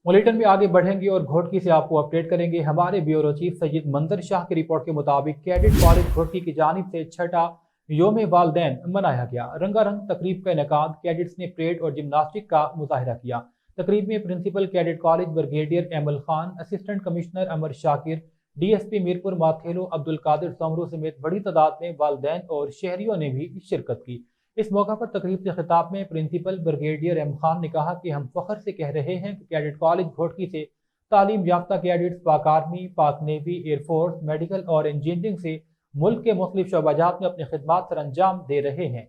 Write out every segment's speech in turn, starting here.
Bulletin में आगे बढ़ेंगे और घोटकी से आपको अपडेट करेंगे। हमारे ब्यूरो चीफ सैयद मंजर शाह की रिपोर्ट के मुताबिक कैडेट कॉलेज घोटकी की जानिब से छठा योम वालदैन मनाया गया। रंगारंग तकरीब का इनेकाद, कैडेट्स ने परेड और जिमनास्टिक का मुजाहरा किया। तकरीब में principal cadet college brigadier Emal Khan, assistant commissioner Amar Shakir, DSP Mirpur Mathelo Abdul Qadir Samroo समेत बड़ी तादाद में वालदैन और शहरियों ने भी शिरकत की। इस मौका पर तकरीब के खिताब में प्रिंसिपल ब्रिगेडियर एम खान ने कहा कि हम फख्र से कह रहे हैं कि कैडेट कॉलेज घोटकी से तालीम याफ्ता कैडेट्स पाक आर्मी, पाक नेवी, एयरफोर्स, मेडिकल और इंजीनियरिंग से मुल्क के मुख्तलिफ शोबाजात में अपनी खिदमात सर अंजाम दे रहे हैं।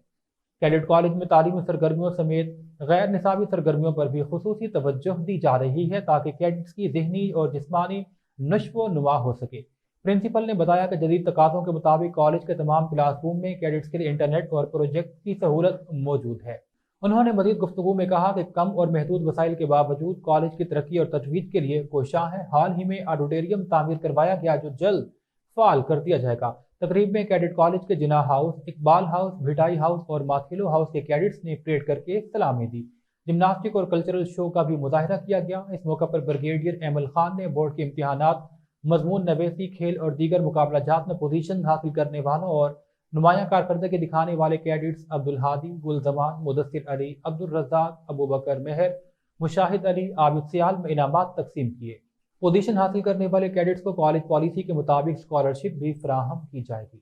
कैडेट कॉलेज में तालीमी सरगर्मियों समेत गैर निसाबी सरगर्मियों पर भी खुसूसी तवज्जो दी जा रही है ताकि कैडेट्स की ज़हनी और जिस्मानी नश्व नुमा हो सके। प्रिंसिपल ने बताया कि जदीद तकाज़ों के मुताबिक कॉलेज के तमाम क्लासरूम में कैडेट्स के लिए इंटरनेट और प्रोजेक्ट की सहूलत मौजूद है। उन्होंने मज़ीद गुफ्तगू में कहा कि कम और महदूद वसाइल के बावजूद कॉलेज की तरक्की और तजवीज़ के लिए कोशां है। हाल ही में ऑडिटोरियम तामीर करवाया गया जो जल्द फाल कर दिया जाएगा। तकरीब में कैडेट कॉलेज के Jinnah house, Iqbal house, Bhitai house और माथेलो हाउस के कैडेट्स ने परेड करके सलामी दी। जिमनास्टिक और कल्चरल शो का भी मुजाहरा किया गया। इस मौका पर ब्रिगेडियर एमल खान ने बोर्ड के इम्तिहानात, मजमून नवेसी, खेल और दीगर मुकाबला जात में पोजीशन हासिल करने वालों और नुमायां कारकर्दगी दिखाने वाले कैडेट्स अब्दुल हादी, गुलजमान, मुदस्सिर अली, अब्दुल रज़ाक, अबू बकर मेहर, मुशाहिद अली, आबिद सियाल में इनामात तकसीम किए। पोजीशन हासिल करने वाले कैडेट्स को कॉलेज पॉलिसी के मुताबिक स्कॉलरशिप भी फराहम की जाएगी।